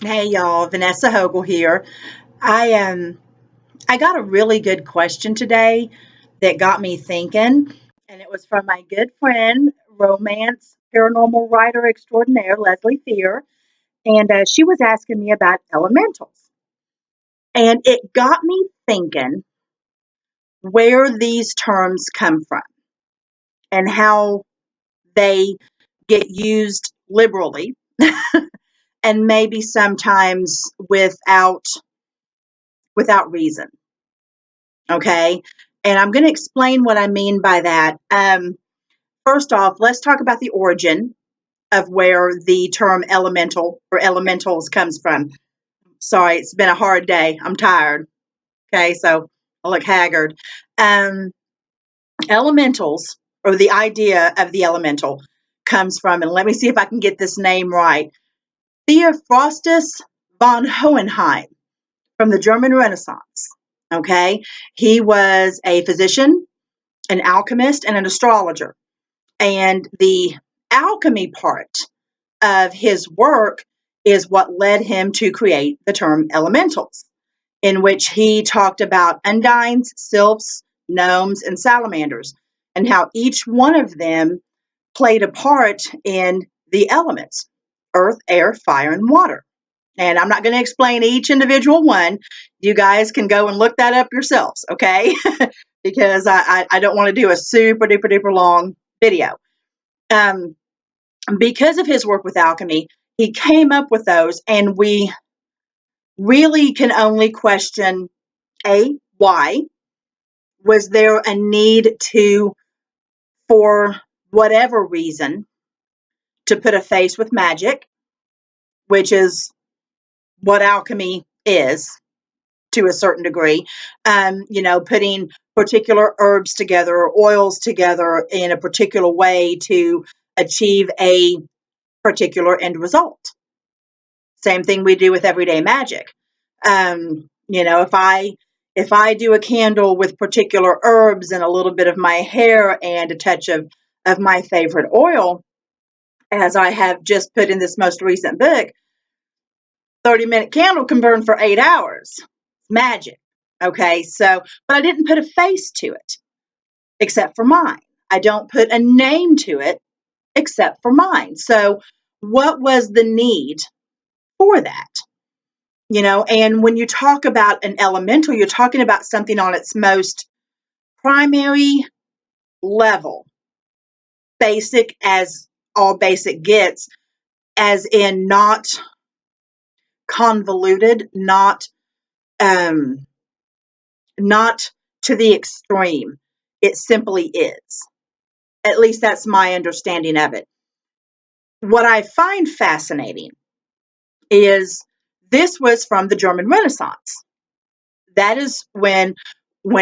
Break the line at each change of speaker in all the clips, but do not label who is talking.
Hey y'all, Vanessa Hogle here. I I got a really good question today that got me thinking, and it was from my good friend, romance paranormal writer extraordinaire Leslie Fear, and she was asking me about elementals, and it got me thinking where these terms come from and how they get used liberally and maybe sometimes without reason. Okay. And I'm going to explain what I mean by that. First off, let's talk about the origin of where the term elemental or elementals comes from. Sorry, it's been a hard day. I'm tired. Okay. So I look haggard. Um, Elementals, or the idea of the elemental, comes from, and let me see if I can get this name right, Theophrastus von Hohenheim from the German Renaissance. Okay. He was a physician, an alchemist, and an astrologer. And the alchemy part of his work is what led him to create the term elementals, in which he talked about undines, sylphs, gnomes, and salamanders, and how each one of them played a part in the elements: earth, air, fire, and water. And I'm not going to explain each individual one. You guys can go and look that up yourselves, okay? Because I don't want to do a super duper duper long video. Um, because of his work with alchemy, he came up with those, and we really can only question why was there a need to, for whatever reason, to put a face with magic, which is what alchemy is to a certain degree. Putting particular herbs together or oils together in a particular way to achieve a particular end result. Same thing we do with everyday magic. If I do a candle with particular herbs and a little bit of my hair and a touch of my favorite oil, as I have just put in this most recent book, 30-minute candle can burn for 8 hours. Magic. Okay, so, but I didn't put a face to it except for mine. I don't put a name to it except for mine. So, what was the need for that? And when you talk about an elemental, you're talking about something on its most primary level, basic as all basic gets, as in not convoluted, um, not to the extreme. It simply is. At least that's my understanding of it. What I find fascinating is this was from the German Renaissance. That is when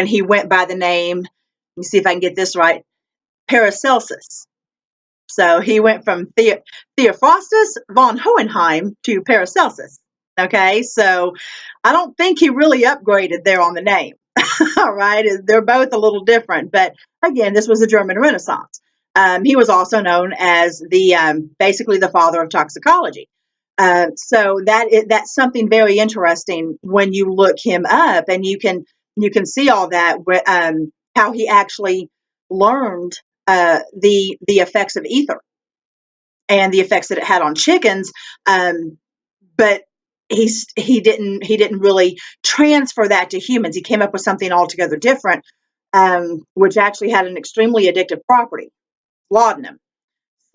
he went by the name, let me see if I can get this right, Paracelsus. So he went from Theophrastus von Hohenheim to Paracelsus. Okay, so I don't think he really upgraded there on the name. All right, they're both a little different, but again, this was the German Renaissance. He was also known as basically the father of toxicology. So that's something very interesting when you look him up, and you can see all that, how he actually learned the effects of ether and the effects that it had on chickens. But he didn't really transfer that to humans. He came up with something altogether different, which actually had an extremely addictive property, laudanum.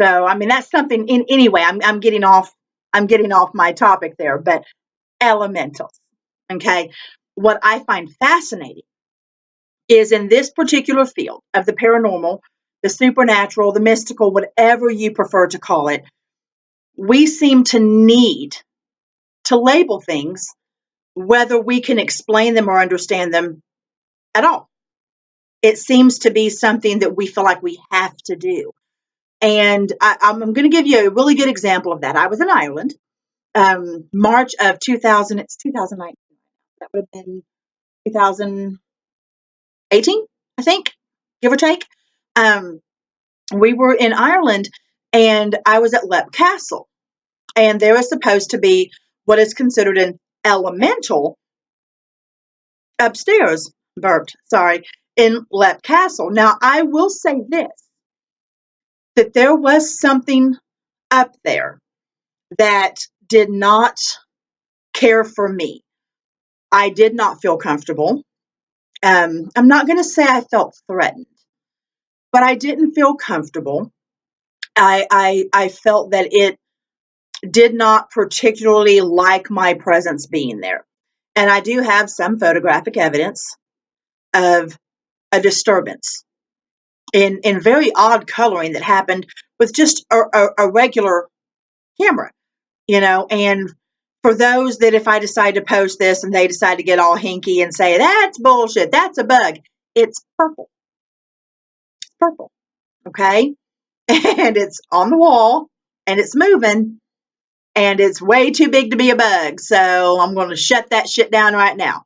So I mean that's something. Anyway, I'm getting off. I'm getting off my topic there, but elementals. Okay, what I find fascinating is in this particular field of the paranormal, the supernatural, the mystical, whatever you prefer to call it, we seem to need to label things whether we can explain them or understand them at all. It seems to be something that we feel like we have to do. And I'm going to give you a really good example of that. I was in Ireland, March of 2000. It's 2019. That would have been 2018, I think, give or take. Um, we were in Ireland, and I was at Lep Castle, and there was supposed to be what is considered an elemental upstairs, burped, sorry, in Lep Castle. Now, I will say this, that there was something up there that did not care for me. I did not feel comfortable. I'm not going to say I felt threatened, but I didn't feel comfortable. I felt that it did not particularly like my presence being there. And I do have some photographic evidence of a disturbance in very odd coloring that happened with just a regular camera, and for those that if I decide to post this and they decide to get all hinky and say, that's bullshit, that's a bug, it's purple. It's purple, okay? And it's on the wall, and it's moving, and it's way too big to be a bug, so I'm going to shut that shit down right now.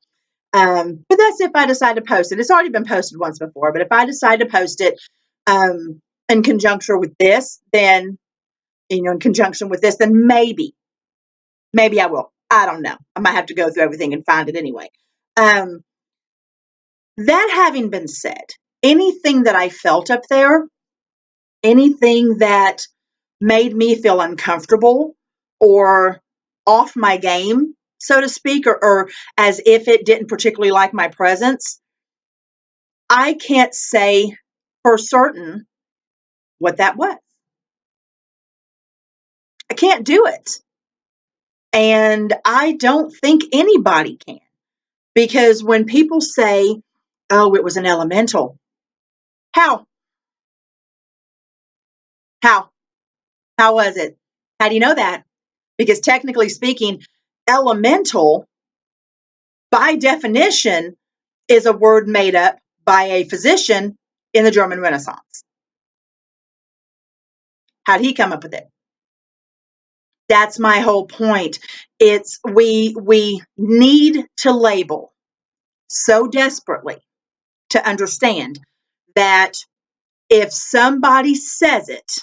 But that's if I decide to post it. It's already been posted once before, but if I decide to post it in conjunction with this, then, in conjunction with this, then maybe I will. I don't know. I might have to go through everything and find it anyway. That having been said, anything that I felt up there, anything that made me feel uncomfortable or off my game, so to speak, or as if it didn't particularly like my presence, I can't say for certain what that was. I can't do it. And I don't think anybody can. Because when people say, oh, it was an elemental, how? How? How was it? How do you know that? Because technically speaking, elemental, by definition, is a word made up by a physician in the German Renaissance. How'd he come up with it? That's my whole point. It's we need to label so desperately to understand that if somebody says it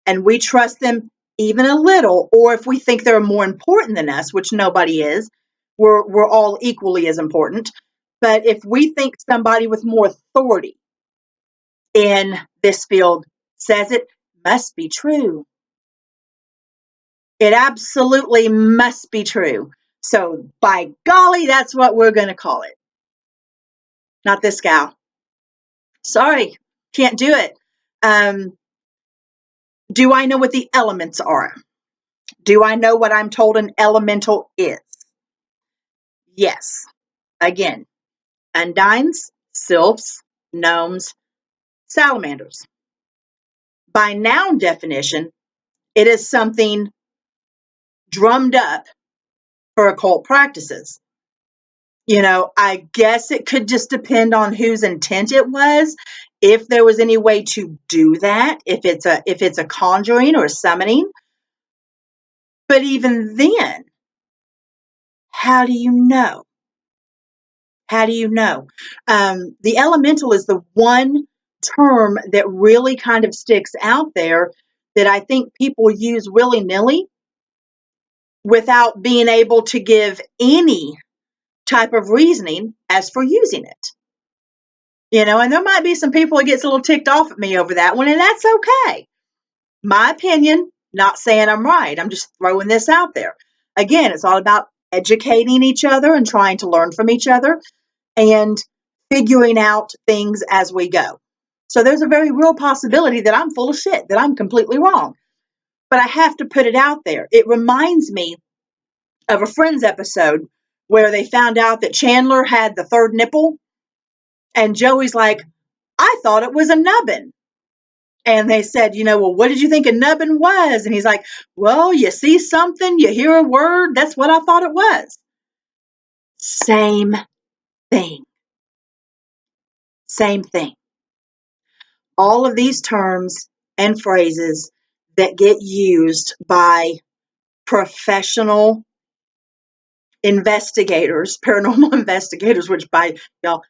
and we trust them even a little, or if we think they're more important than us, which nobody is, we're all equally as important. But if we think somebody with more authority in this field says it, must be true. It absolutely must be true. So by golly, that's what we're going to call it. Not this gal. Sorry, can't do it. Do I know what the elements are? Do I know what I'm told an elemental is? Yes. Again, undines, sylphs, gnomes, salamanders. By noun definition, it is something drummed up for occult practices. I guess it could just depend on whose intent it was, if there was any way to do that, if it's a conjuring or a summoning. But even then, how do you know? How do you know? The elemental is the one term that really kind of sticks out there that I think people use willy-nilly without being able to give any type of reasoning as for using it. And there might be some people that gets a little ticked off at me over that one, and that's okay. My opinion, not saying I'm right. I'm just throwing this out there. Again, it's all about educating each other and trying to learn from each other and figuring out things as we go. So there's a very real possibility that I'm full of shit, that I'm completely wrong. But I have to put it out there. It reminds me of a Friends episode where they found out that Chandler had the third nipple, and Joey's like, I thought it was a nubbin. And they said, well, what did you think a nubbin was? And he's like, well, you see something, you hear a word, that's what I thought it was. Same thing. Same thing. All of these terms and phrases that get used by professional investigators, paranormal investigators, which by y'all,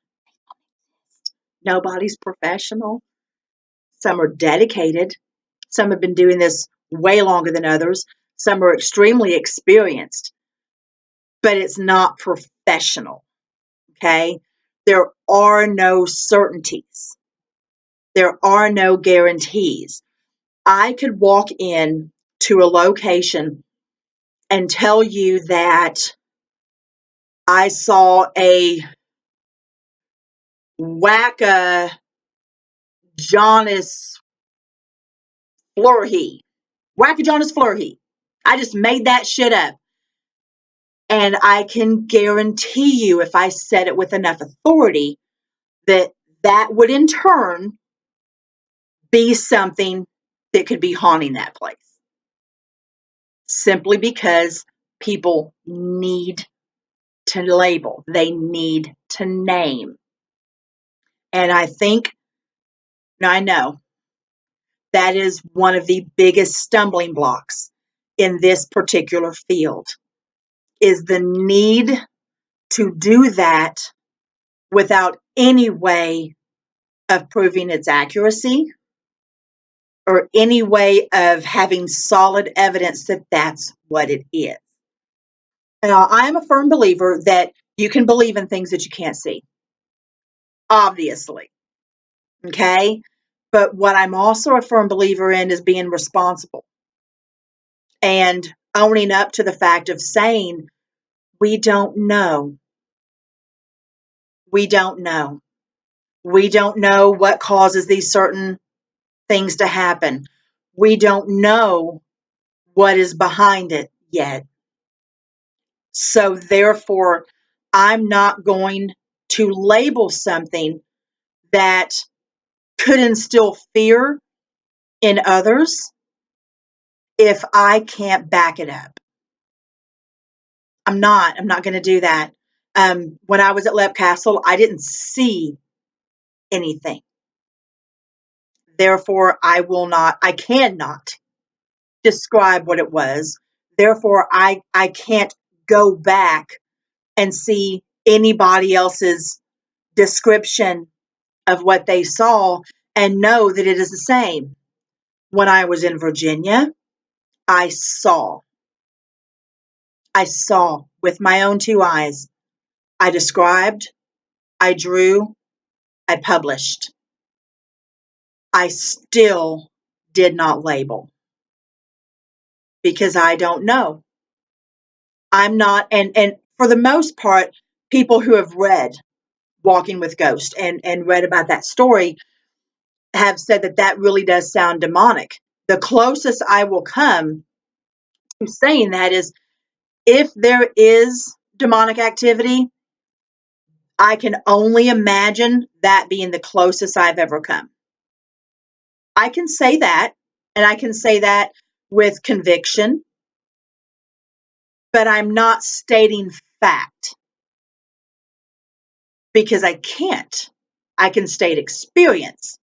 nobody's professional. Some are dedicated. Some have been doing this way longer than others. Some are extremely experienced, but it's not professional. Okay? There are no certainties. There are no guarantees. I could walk in to a location and tell you that I saw a wacka Jonas Flurhy. Wacka Jonas Flurhy. I just made that shit up. And I can guarantee you, if I said it with enough authority, that that would in turn be something that could be haunting that place. Simply because people need to label, they need to name. And I think, now I know, that is one of the biggest stumbling blocks in this particular field, is the need to do that without any way of proving its accuracy or any way of having solid evidence that that's what it is. Now, I am a firm believer that you can believe in things that you can't see, obviously, okay? But what I'm also a firm believer in is being responsible and owning up to the fact of saying, we don't know. We don't know. We don't know what causes these certain things to happen. We don't know what is behind it yet. So therefore, I'm not going to label something that could instill fear in others if I can't back it up. I'm not going to do that. When I was at Lep Castle, I didn't see anything. Therefore, I cannot describe what it was. Therefore, I can't go back and see anybody else's description of what they saw and know that it is the same. When I was in Virginia, I saw with my own two eyes. I described, I drew, I published. I still did not label because I don't know. I'm not, and for the most part, people who have read Walking with Ghosts and read about that story have said that that really does sound demonic. The closest I will come to saying that is, if there is demonic activity, I can only imagine that being the closest I've ever come. I can say that, and I can say that with conviction, but I'm not stating fact because I can't. I can state experience,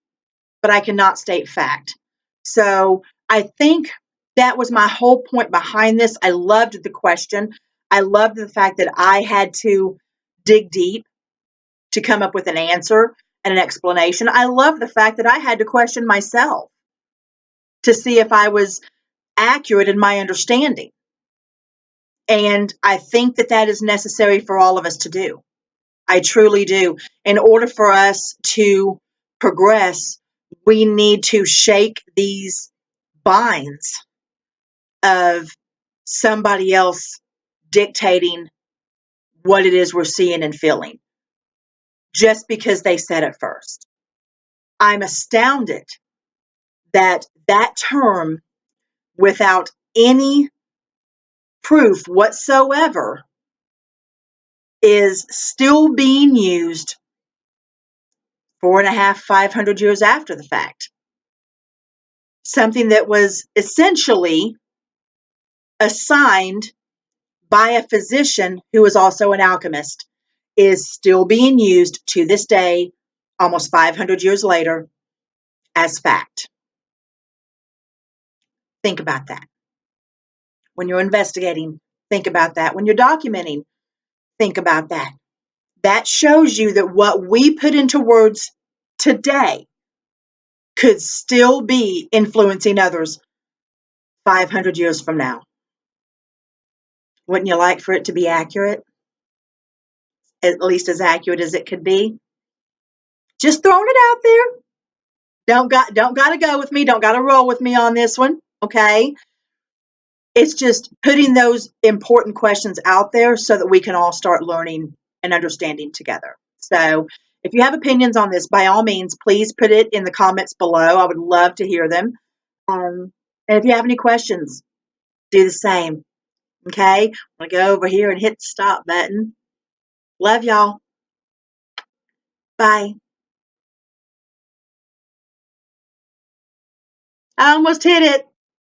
but I cannot state fact. So I think that was my whole point behind this. I loved the question. I loved the fact that I had to dig deep to come up with an answer and an explanation. I love the fact that I had to question myself to see if I was accurate in my understanding. And I think that that is necessary for all of us to do. I truly do. In order for us to progress, we need to shake these binds of somebody else dictating what it is we're seeing and feeling just because they said it first. I'm astounded that that term, without any proof whatsoever, is still being used 500 years after the fact. Something that was essentially assigned by a physician who was also an alchemist is still being used to this day, almost 500 years later, as fact. Think about that. When you're investigating, think about that. When you're documenting, think about that. That shows you that what we put into words today could still be influencing others 500 years from now. Wouldn't you like for it to be accurate? At least as accurate as it could be? Just throwing it out there. Don't gotta go with me. Don't gotta roll with me on this one. Okay. It's just putting those important questions out there so that we can all start learning and understanding together. So if you have opinions on this, by all means, please put it in the comments below. I would love to hear them. And if you have any questions, do the same. Okay. I'm going to go over here and hit the stop button. Love y'all. Bye. I almost hit it.